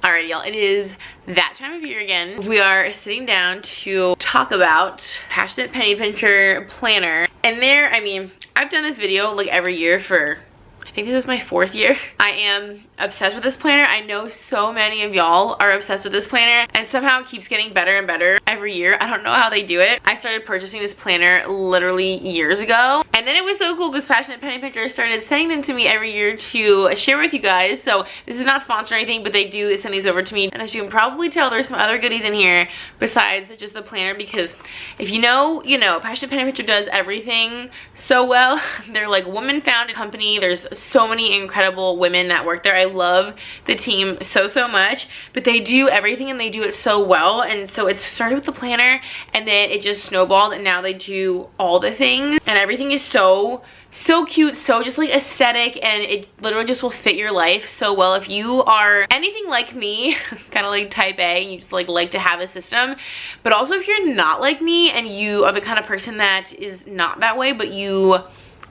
Alright, y'all, it is that time of year again. We are sitting down to talk about Passionate Penny Pincher Planner. And there, I mean, I've done this video like every year for, I think this is my 4th year. I am obsessed with this planner. I know so many of y'all are obsessed with this planner, and somehow it keeps getting better and better every year. I don't know how they do it. I started purchasing this planner literally years ago, and then it was so cool because Passionate Penny Pincher started sending them to me every year to share with you guys. So this is not sponsored or anything, but they do send these over to me, and as you can probably tell, there's some other goodies in here besides just the planner, because if you know, you know. Passionate Penny Pincher does everything so well. They're like woman-founded company. There's so many incredible women that work there. I love the team so much, but they do everything and they do it so well. And so it started with the planner, and then it just snowballed, and now they do all the things, and everything is so cute, so just like aesthetic, and it literally just will fit your life so well. If you are anything like me, kind of like type A, you just like to have a system, but also if you're not like me and you are the kind of person that is not that way, but you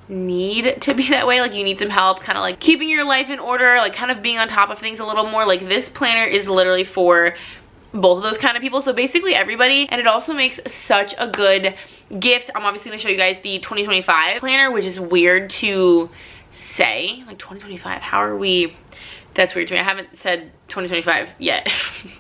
need to be that way, like you need some help kind of like keeping your life in order, like kind of being on top of things a little more, like this planner is literally for both of those kind of people. So basically everybody, and it also makes such a good gift. I'm obviously going to show you guys the 2025 planner, which is weird to say, like 2025, how are we? That's weird to me. I haven't said 2025 yet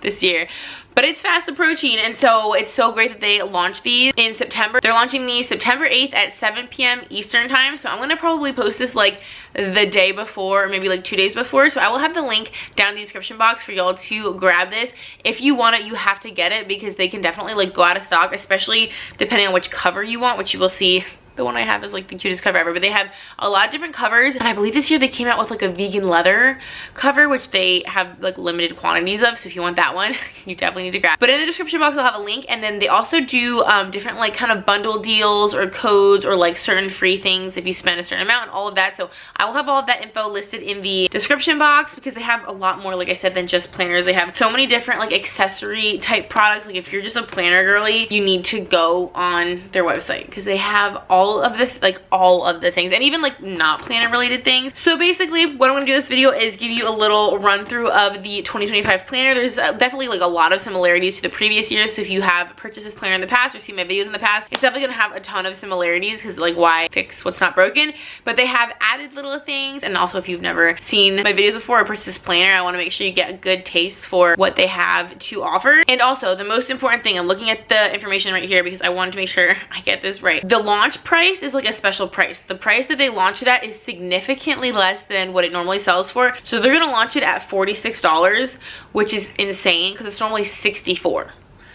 this year, but it's fast approaching, and so it's so great that they launched these in September. They're launching these September 8th at 7 p.m. Eastern time, so I'm gonna probably post this like the day before, or maybe like 2 days before, so I will have the link down in the description box for y'all to grab this. If you want it, you have to get it, because they can definitely like go out of stock, especially depending on which cover you want, which you will see. The one I have is like the cutest cover ever, but they have a lot of different covers, and I believe this year they came out with like a vegan leather cover, which they have like limited quantities of, so if you want that one, you definitely need to grab. But in the description box I'll have a link, and then they also do different like kind of bundle deals or codes or like certain free things if you spend a certain amount and all of that. So I will have all of that info listed in the description box, because they have a lot more, like I said, than just planners. They have so many different like accessory type products. Like if you're just a planner girly, you need to go on their website, because they have all of the things, and even like not planner related things. So basically what I'm going to do in this video is give you a little run through of the 2025 planner. There's definitely like a lot of similarities to the previous years, so if you have purchased this planner in the past or seen my videos in the past, it's definitely going to have a ton of similarities, because like why fix what's not broken? But they have added little things, and also if you've never seen my videos before or purchased this planner, I want to make sure you get a good taste for what they have to offer. And also the most important thing, I'm looking at the information right here because I wanted to make sure I get this right. The launch price is like a special price. The price that they launch it at is significantly less than what it normally sells for. So they're gonna launch it at $46, which is insane because it's normally $64.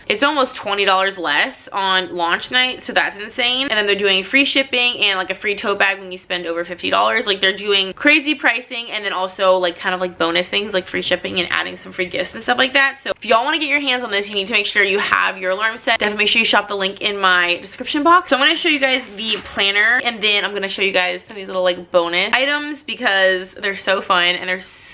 It's almost $20 less on launch night, so that's insane. And then they're doing free shipping and like a free tote bag when you spend over $50. Like they're doing crazy pricing, and then also like kind of like bonus things like free shipping and adding some free gifts and stuff like that. So if y'all want to get your hands on this, you need to make sure you have your alarm set. Definitely make sure you shop the link in my description box. So I'm going to show you guys the planner, and then I'm going to show you guys some of these little like bonus items, because they're so fun and they're so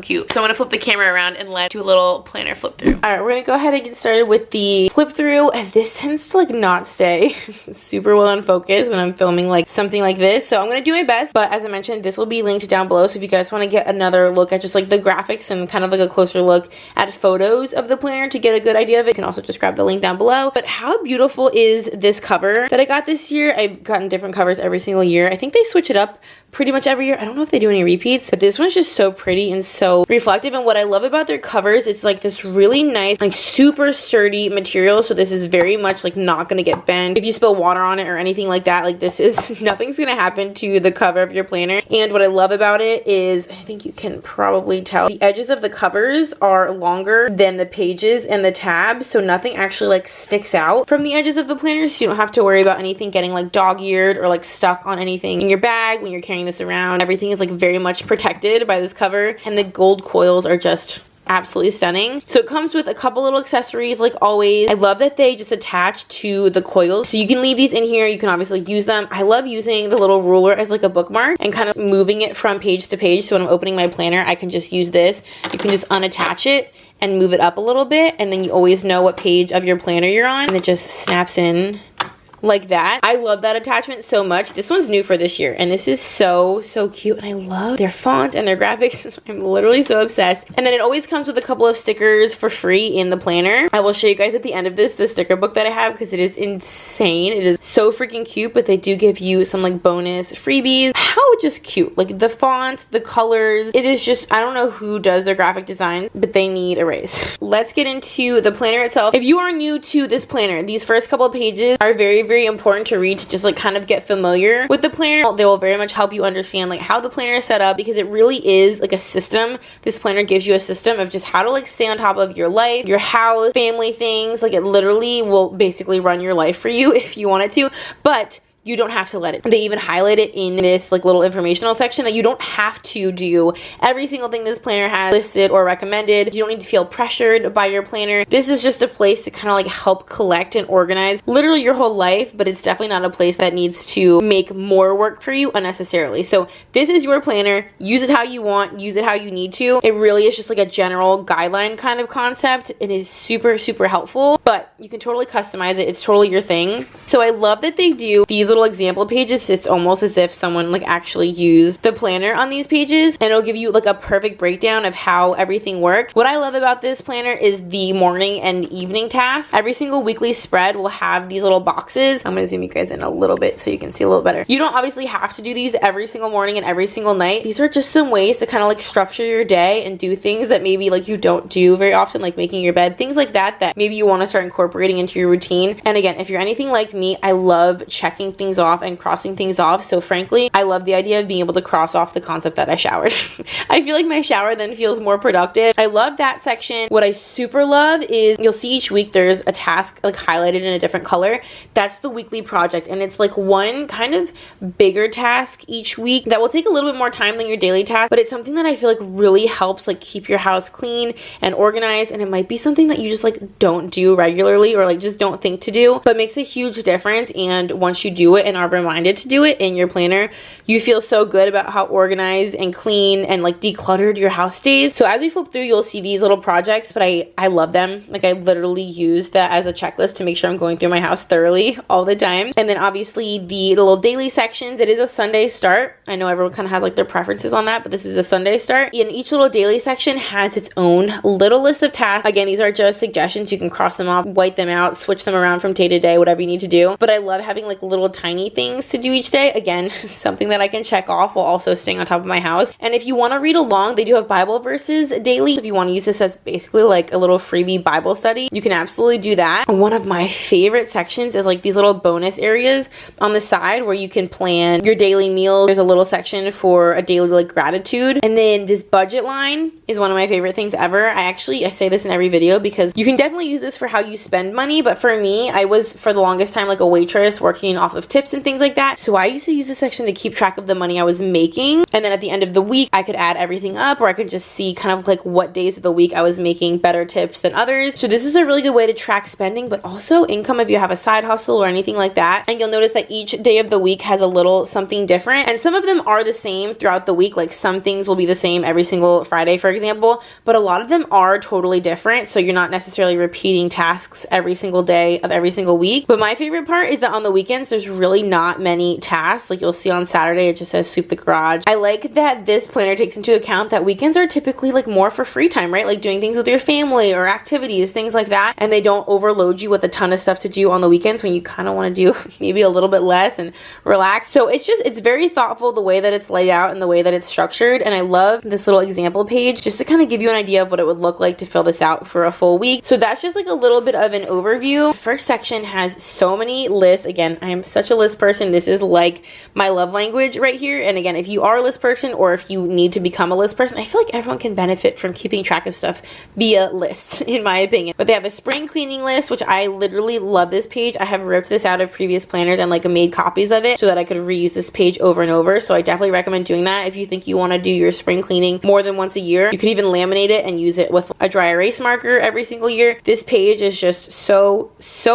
cute. So I'm gonna flip the camera around and let's do a little planner flip through. All right, we're gonna go ahead and get started with the flip through. This tends to like not stay super well in focus when I'm filming like something like this, so I'm gonna do my best. But as I mentioned, this will be linked down below, so if you guys want to get another look at just like the graphics and kind of like a closer look at photos of the planner to get a good idea of it, you can also just grab the link down below. But how beautiful is this cover that I got this year? I've gotten different covers every single year. I think they switch it up pretty much every year. I don't know if they do any repeats, but this one's just so pretty and so reflective. And what I love about their covers, it's like this really nice, like super sturdy material. So this is very much like not gonna get bent if you spill water on it or anything like that. Like this is, nothing's gonna happen to the cover of your planner. And what I love about it is, I think you can probably tell, the edges of the covers are longer than the pages and the tabs, so nothing actually like sticks out from the edges of the planner, so you don't have to worry about anything getting like dog-eared or like stuck on anything in your bag when you're carrying this around. Everything is like very much protected by this cover, and the gold coils are just absolutely stunning. So it comes with a couple little accessories like always. I love that they just attach to the coils, so you can leave these in here. You can obviously use them. I love using the little ruler as like a bookmark and kind of moving it from page to page, so when I'm opening my planner I can just use this. You can just unattach it and move it up a little bit, and then you always know what page of your planner you're on, and it just snaps in like that. I love that attachment so much. This one's new for this year, and this is so cute, and I love their font and their graphics. I'm literally so obsessed. And then it always comes with a couple of stickers for free in the planner. I will show you guys at the end of this the sticker book that I have because it is insane. It is so freaking cute, but they do give you some like bonus freebies. How just cute. Like the font, the colors. It is just, I don't know who does their graphic design, but they need a raise. Let's get into the planner itself. If you are new to this planner, these first couple of pages are very important to read to just like kind of get familiar with the planner. They will very much help you understand like how the planner is set up, because it really is like a system. This planner gives you a system of just how to like stay on top of your life, your house, family things. Like it literally will basically run your life for you if you want it to, but you don't have to let it. They even highlight it in this like little informational section that you don't have to do every single thing this planner has listed or recommended. You don't need to feel pressured by your planner. This is just a place to kind of like help collect and organize literally your whole life, but it's definitely not a place that needs to make more work for you unnecessarily. So this is your planner. Use it how you want, use it how you need to. It really is just like a general guideline kind of concept. It is super helpful, but you can totally customize it. It's totally your thing. So I love that they do these little example pages. It's almost as if someone like actually used the planner on these pages, and it'll give you like a perfect breakdown of how everything works. What I love about this planner is the morning and evening tasks. Every single weekly spread will have these little boxes. I'm gonna zoom you guys in a little bit so you can see a little better. You don't obviously have to do these every single morning and every single night. These are just some ways to kind of like structure your day and do things that maybe like you don't do very often, like making your bed, things like that maybe you want to start incorporating into your routine. And again, if you're anything like me, I love checking things off and crossing things off. So frankly, I love the idea of being able to cross off the concept that I showered. I feel like my shower then feels more productive. I love that section. What I super love is you'll see each week there's a task like highlighted in a different color. That's the weekly project, and it's like one kind of bigger task each week that will take a little bit more time than your daily task, but it's something that I feel like really helps like keep your house clean and organized. And it might be something that you just like don't do regularly or like just don't think to do, but makes a huge difference. And once you do it and are reminded to do it in your planner, you feel so good about how organized and clean and like decluttered your house stays. So as we flip through, you'll see these little projects, but I love them. Like I literally use that as a checklist to make sure I'm going through my house thoroughly all the time. And then obviously the little daily sections, it is a Sunday start. I know everyone kind of has like their preferences on that, but this is a Sunday start. And each little daily section has its own little list of tasks. Again, these are just suggestions. You can cross them off, white them out, switch them around from day to day, whatever you need to do. But I love having like little tiny things to do each day. Again, something that I can check off while also staying on top of my house. And if you want to read along, they do have Bible verses daily. If you want to use this as basically like a little freebie Bible study, you can absolutely do that. One of my favorite sections is like these little bonus areas on the side where you can plan your daily meals. There's a little section for a daily like gratitude. And then this budget line is one of my favorite things ever. I say this in every video because you can definitely use this for how you spend money. But for me, I was for the longest time like a waitress working off of tips and things like that. So I used to use this section to keep track of the money I was making. And then at the end of the week, I could add everything up, or I could just see kind of like what days of the week I was making better tips than others. So this is a really good way to track spending, but also income if you have a side hustle or anything like that. And you'll notice that each day of the week has a little something different. And some of them are the same throughout the week. Like some things will be the same every single Friday, for example, but a lot of them are totally different. So you're not necessarily repeating tasks every single day of every single week. But my favorite part is that on the weekends, there's really not many tasks. Like you'll see on Saturday, it just says sweep the garage. I like that this planner takes into account that weekends are typically like more for free time, right? Like doing things with your family or activities, things like that. And they don't overload you with a ton of stuff to do on the weekends when you kind of want to do maybe a little bit less and relax. So it's very thoughtful the way that it's laid out and the way that it's structured. And I love this little example page just to kind of give you an idea of what it would look like to fill this out for a full week. So that's just like a little bit of an overview. The first section has so many lists. Again, I am such a list person. This is like my love language right here. And again, if you are a list person or if you need to become a list person, I feel like everyone can benefit from keeping track of stuff via lists, in my opinion. But they have a spring cleaning list, which I literally love this page. I have ripped this out of previous planners and like made copies of it so that I could reuse this page over and over. So I definitely recommend doing that if you think you want to do your spring cleaning more than once a year. You could even laminate it and use it with a dry erase marker every single year. This page is just so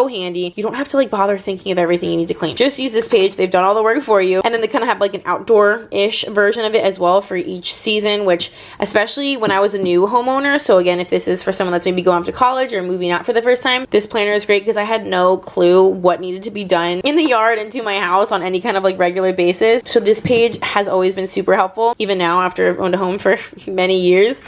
handy. You don't have to like bother thinking of everything you need to clean. just use this page. They've done all the work for you. And then they kind of have like an outdoor-ish version of it as well for each season, which especially when I was a new homeowner, so again, if this is for someone that's maybe going off to college or moving out for the first time, this planner is great because I had no clue what needed to be done in the yard and to my house on any kind of like regular basis. So this page has always been super helpful, even now after I've owned a home for many years.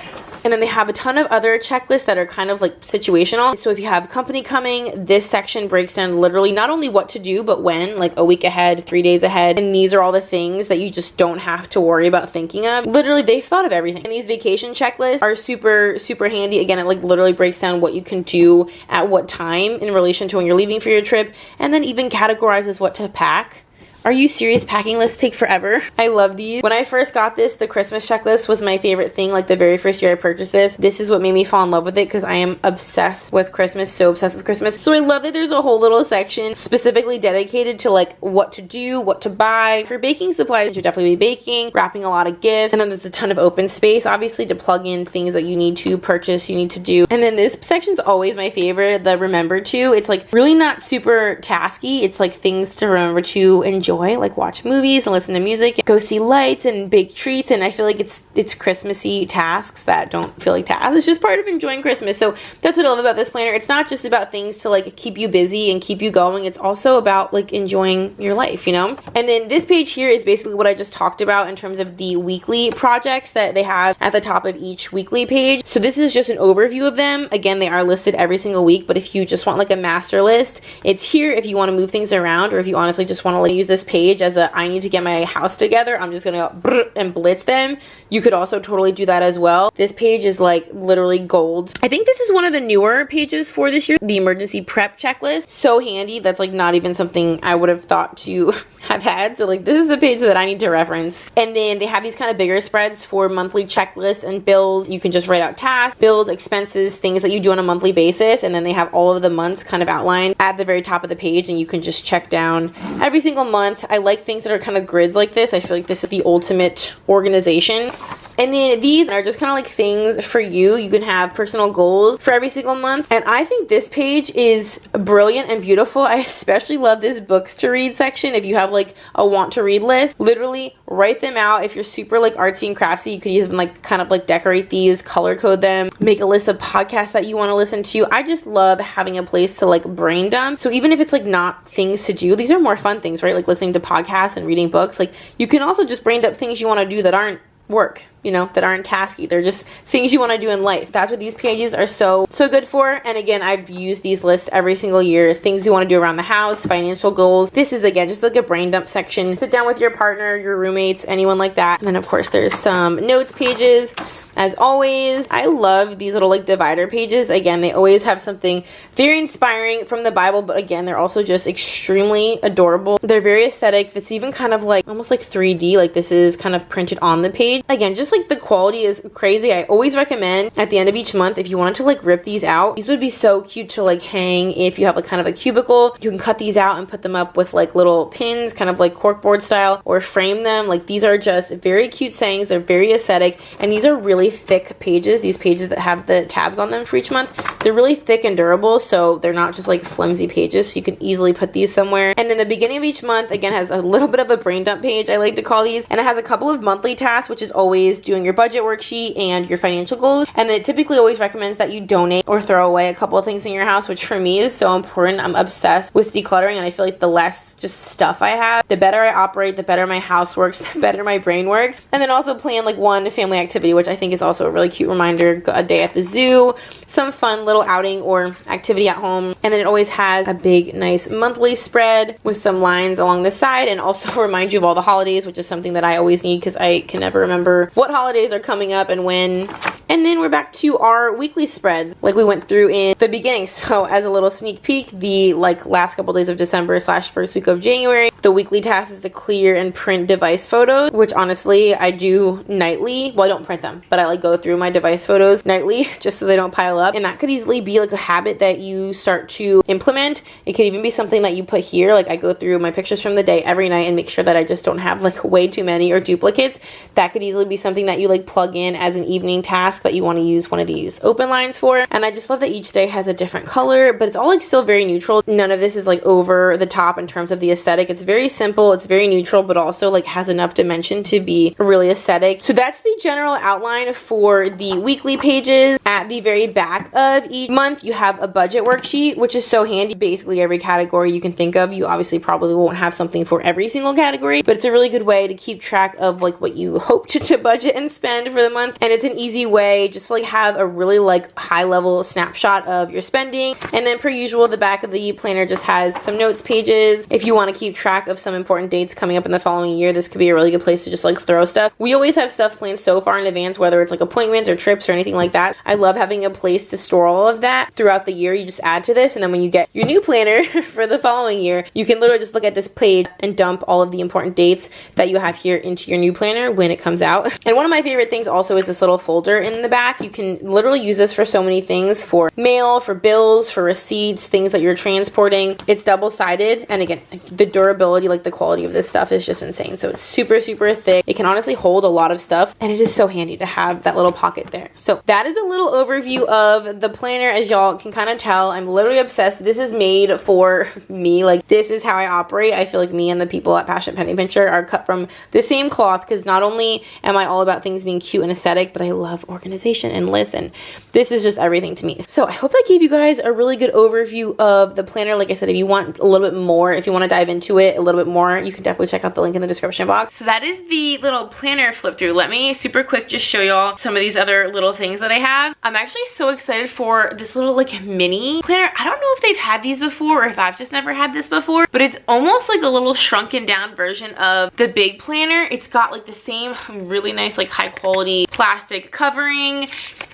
And then they have a ton of other checklists that are kind of like situational. So if you have company coming, this section breaks down literally not only what to do, but when, like a week ahead, 3 days ahead. And these are all the things that you just don't have to worry about thinking of. Literally, they've thought of everything. And these vacation checklists are super, super handy. Again, it like literally breaks down what you can do at what time in relation to when you're leaving for your trip. And then even categorizes what to pack. Are you serious? Packing lists take forever. I love these. When I first got this, the Christmas checklist was my favorite thing. Like the very first year I purchased this, this is what made me fall in love with it because I am obsessed with Christmas, so obsessed with Christmas. So I love that there's a whole little section specifically dedicated to like what to do, what to buy. For baking supplies, you should definitely be baking, wrapping a lot of gifts, and then there's a ton of open space, obviously, to plug in things that you need to purchase, you need to do. And then this section's always my favorite, the remember to. It's like really not super tasky. It's like things to remember to enjoy. Like watch movies and listen to music, go see lights and bake treats, and I feel like it's Christmassy tasks that don't feel like tasks. It's just part of enjoying Christmas. So that's what I love about this planner. It's not just about things to like keep you busy and keep you going. It's also about like enjoying your life, you know? And then this page here is basically what I just talked about in terms of the weekly projects that they have at the top of each weekly page. So this is just an overview of them. Again, they are listed every single week, but if you just want like a master list, it's here if you want to move things around, or if you honestly just want to like use this page as a I need to get my house together, I'm just gonna go and blitz them. You could also totally do that as well. This page is like literally gold. I think this is one of the newer pages for this year, the emergency prep checklist. So handy. That's like not even something I would have thought to have had. So like this is a page that I need to reference. And then they have these kind of bigger spreads for monthly checklists and bills. You can just write out tasks, bills, expenses, things that you do on a monthly basis, and then they have all of the months kind of outlined at the very top of the page, and you can just check down every single month. I like things that are kind of grids like this. I feel like this is the ultimate organization. And then these are just kind of like things for you. You can have personal goals for every single month. And I think this page is brilliant and beautiful. I especially love this books to read section. If you have like a want to read list, literally write them out. If you're super like artsy and craftsy, you could even like kind of like decorate these, color code them, make a list of podcasts that you want to listen to. I just love having a place to like brain dump. So even if it's like not things to do, these are more fun things, right? Like listening to podcasts and reading books. Like you can also just brain dump things you want to do that aren't work, you know, that aren't tasky. They're just things you want to do in life. That's what these pages are so good for. And again, I've used these lists every single year. Things you want to do around the house, financial goals. This is again just like a brain dump section. Sit down with your partner, your roommates, anyone like that. And then of course there's some notes pages. As always, I love these little like divider pages. Again, they always have something very inspiring from the Bible, but again, they're also just extremely adorable. They're very aesthetic. It's even kind of like almost like 3D, like this is kind of printed on the page. Again, just like the quality is crazy. I always recommend at the end of each month, if you wanted to like rip these out, these would be so cute to like hang if you have like kind of a cubicle. You can cut these out and put them up with like little pins, kind of like corkboard style, or frame them. Like these are just very cute sayings. They're very aesthetic, and these are really thick pages. These pages that have the tabs on them for each month, they're really thick and durable, so they're not just like flimsy pages, so you can easily put these somewhere. And then the beginning of each month again has a little bit of a brain dump page, I like to call these, and it has a couple of monthly tasks, which is always doing your budget worksheet and your financial goals. And then it typically always recommends that you donate or throw away a couple of things in your house, which for me is so important. I'm obsessed with decluttering, and I feel like the less just stuff I have, the better I operate, the better my house works, the better my brain works. And then also plan like one family activity, which I think is also a really cute reminder. A day at the zoo, some fun little outing or activity at home. And then it always has a big nice monthly spread with some lines along the side, and also remind you of all the holidays, which is something that I always need because I can never remember what holidays are coming up and when. And then we're back to our weekly spreads like we went through in the beginning. So as a little sneak peek, the like last couple days of December / first week of January The weekly task is to clear and print device photos, which honestly I do nightly. Well, I don't print them, but I like go through my device photos nightly just so they don't pile up. And that could easily be like a habit that you start to implement. It could even be something that you put here. Like I go through my pictures from the day every night and make sure that I just don't have like way too many or duplicates. That could easily be something that you like plug in as an evening task that you want to use one of these open lines for. And I just love that each day has a different color, but it's all like still very neutral. None of this is like over the top in terms of the aesthetic. It's very simple, it's very neutral, but also like has enough dimension to be really aesthetic. So that's the general outline for the weekly pages. At the very back of each month, you have a budget worksheet, which is so handy. Basically every category you can think of. You obviously probably won't have something for every single category, but it's a really good way to keep track of like what you hope to budget and spend for the month. And it's an easy way just to like have a really like high level snapshot of your spending. And then per usual, the back of the planner just has some notes pages. If you want to keep track of some important dates coming up in the following year, this could be a really good place to just like throw stuff. We always have stuff planned so far in advance, whether it's like appointments or trips or anything like that. I love having a place to store all of that throughout the year. You just add to this, and then when you get your new planner for the following year, you can literally just look at this page and dump all of the important dates that you have here into your new planner when it comes out. And one of my favorite things also is this little folder in the back. You can literally use this for so many things, for mail, for bills, for receipts, things that you're transporting. It's double-sided, and again, the durability, like the quality of this stuff is just insane. So it's super, super thick. It can honestly hold a lot of stuff, and it is so handy to have that little pocket there. So that is a little overview of the planner. As y'all can kind of tell, I'm literally obsessed. This is made for me. Like, this is how I operate. I feel like me and the people at Passionate Penny Pincher are cut from the same cloth, because not only am I all about things being cute and aesthetic, but I love organization and lists, and this is just everything to me. So I hope that gave you guys a really good overview of the planner. Like I said, if you want a little bit more, if you want to dive into it a little bit more, you can definitely check out the link in the description box. So that is the little planner flip through. Let me super quick just show y'all some of these other little things that I have. I'm actually so excited for this little like mini planner. I don't know if they've had these before or if I've just never had this before, but it's almost like a little shrunken down version of the big planner. It's got like the same really nice like high quality plastic covering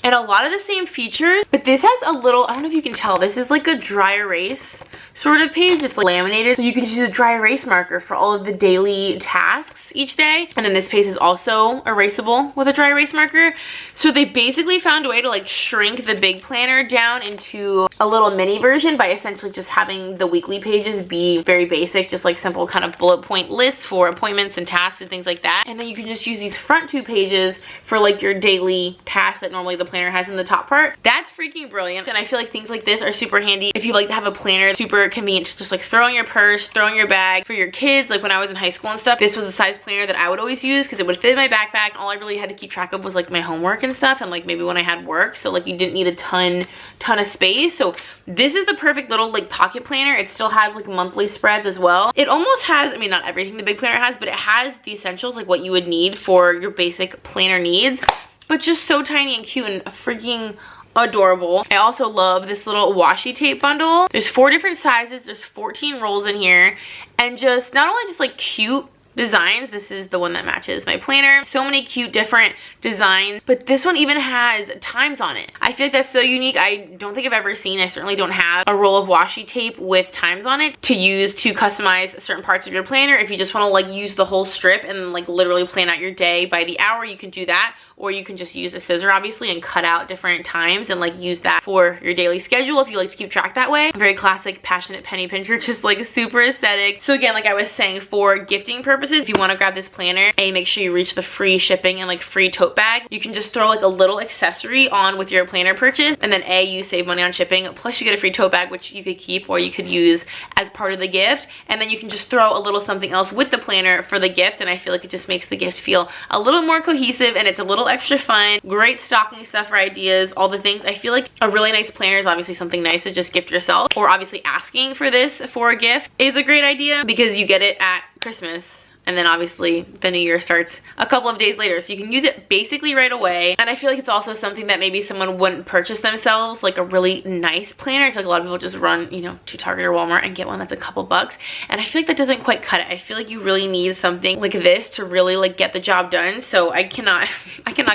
and a lot of the same features, but this has a little, I don't know if you can tell, this is like a dry erase sort of page. It's like laminated, so you can just use a dry erase marker for all of the daily tasks each day. And then this page is also erasable with a dry erase marker. So they basically found a way to like shrink the big planner down into a little mini version by essentially just having the weekly pages be very basic, just like simple kind of bullet point lists for appointments and tasks and things like that. And then you can just use these front two pages for like your daily tasks that normally the planner has in the top part. That's freaking brilliant. And I feel like things like this are super handy if you like to have a planner. Super convenient to just like throw in your purse, throw in your bag. For your kids, like when I was in high school and stuff, this was the size planner that I would always use because it would fit in my backpack. All I really had to keep track of was like my homework and stuff, and like maybe when I had work, so like you didn't need a ton of space. So this is the perfect little like pocket planner. It still has like monthly spreads as well. It almost has, I mean, not everything the big planner has, but it has the essentials, like what you would need for your basic planner needs, but just so tiny and cute and freaking adorable. I also love this little washi tape bundle. There's 4 different sizes, there's 14 rolls in here, and just not only just like cute designs. This is the one that matches my planner. So many cute different designs, but this one even has times on it. I feel like that's so unique. I don't think I've ever seen, I certainly don't have a roll of washi tape with times on it to use to customize certain parts of your planner. If you just want to like use the whole strip and like literally plan out your day by the hour, you can do that. Or you can just use a scissor obviously and cut out different times and like use that for your daily schedule if you like to keep track that way. Very classic Passionate Penny Pincher, just like super aesthetic. So again, like I was saying, for gifting purposes, if you want to grab this planner and make sure you reach the free shipping and like free tote bag, you can just throw like a little accessory on with your planner purchase, and then you save money on shipping, plus you get a free tote bag which you could keep or you could use as part of the gift, and then you can just throw a little something else with the planner for the gift. And I feel like it just makes the gift feel a little more cohesive, and it's a little extra fun. Great stocking stuffer ideas, all the things. I feel like a really nice planner is obviously something nice to just gift yourself, or obviously asking for this for a gift is a great idea because you get it at Christmas. And then obviously the new year starts a couple of days later, so you can use it basically right away. And I feel like it's also something that maybe someone wouldn't purchase themselves, like a really nice planner. I feel like a lot of people just run, you know, to Target or Walmart and get one that's a couple bucks. And I feel like that doesn't quite cut it. I feel like you really need something like this to really like get the job done. So I cannot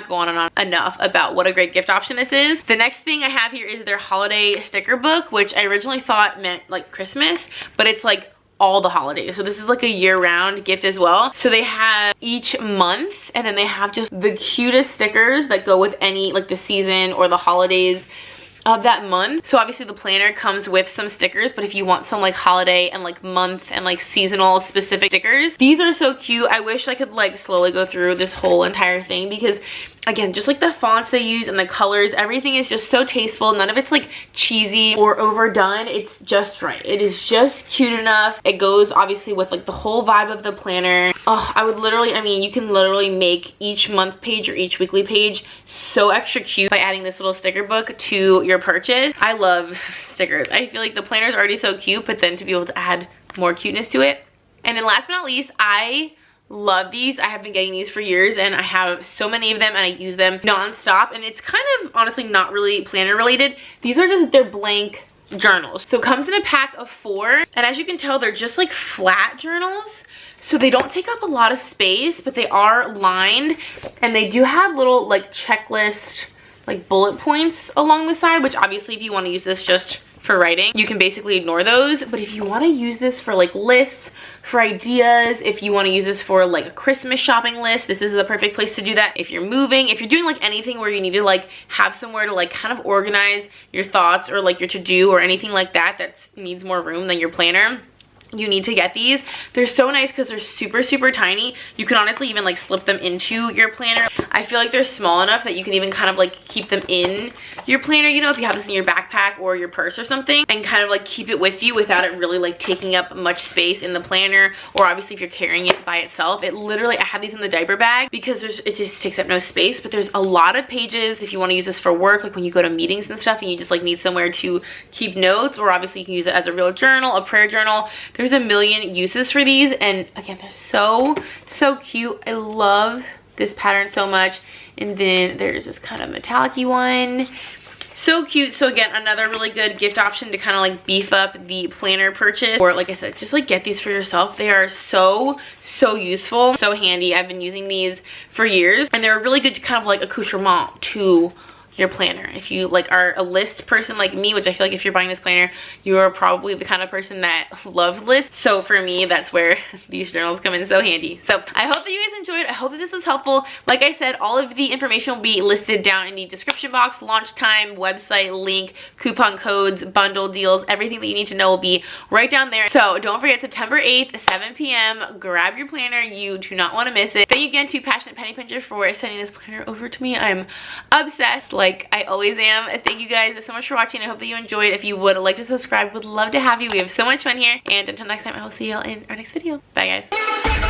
go on and on enough about what a great gift option this is. The next thing I have here is their holiday sticker book, which I originally thought meant like Christmas, but it's like all the holidays. So this is like a year-round gift as well. So they have each month, and then they have just the cutest stickers that go with any, like the season or the holidays of that month. So obviously the planner comes with some stickers, but if you want some like holiday and like month and like seasonal specific stickers, these are so cute. I wish I could like slowly go through this whole entire thing, because again, just like the fonts they use and the colors, everything is just so tasteful. None of it's like cheesy or overdone. It's just right. It is just cute enough. It goes obviously with like the whole vibe of the planner. Oh, I would literally, I mean, you can literally make each month page or each weekly page so extra cute by adding this little sticker book to your purchase. I love stickers. I feel like the planner is already so cute, but then to be able to add more cuteness to it. And then last but not least, I love these. I have been getting these for years, and I have so many of them, and I use them non-stop. And it's kind of honestly not really planner related. These are just, they're blank journals. So it comes in a pack of 4, and as you can tell, they're just like flat journals. So they don't take up a lot of space, but they are lined, and they do have little like checklist like bullet points along the side, which obviously if you want to use this just for writing, you can basically ignore those. But if you want to use this for like lists, for ideas, if you want to use this for like a Christmas shopping list, this is the perfect place to do that. If you're moving, if you're doing like anything where you need to like have somewhere to like kind of organize your thoughts or like your to-do or anything like that that needs more room than your planner, you need to get these. They're so nice because they're super tiny. You can honestly even like slip them into your planner. I feel like they're small enough that you can even kind of like keep them in your planner, you know, if you have this in your backpack or your purse or something, and kind of like keep it with you without it really like taking up much space in the planner. Or obviously if you're carrying it by itself, it literally, I have these in the diaper bag because it just takes up no space. But there's a lot of pages if you want to use this for work, like when you go to meetings and stuff and you just like need somewhere to keep notes, or obviously you can use it as a real journal, a prayer journal. There's a million uses for these, and again, they're so cute. I love this pattern so much. And then there's this kind of metallic-y one, so cute. So again, another really good gift option to kind of like beef up the planner purchase, or like I said, just like get these for yourself. They are so useful, so handy. I've been using these for years, and they're really good to kind of like accoutrement to your planner. If you like are a list person like me, which I feel like if you're buying this planner, you are probably the kind of person that loves lists. So for me, that's where these journals come in so handy. So I hope that you guys enjoyed. I hope that this was helpful. Like I said, all of the information will be listed down in the description box. Launch time, website link, coupon codes, bundle deals, everything that you need to know will be right down there. So don't forget, September 8th, 7 p.m. grab your planner. You do not want to miss it. Thank you again to Passionate Penny Pincher for sending this planner over to me. I'm obsessed, like I always am. Thank you guys so much for watching. I hope that you enjoyed. If you would like to subscribe, would love to have you. We have so much fun here. And until next time, I will see y'all in our next video. Bye guys.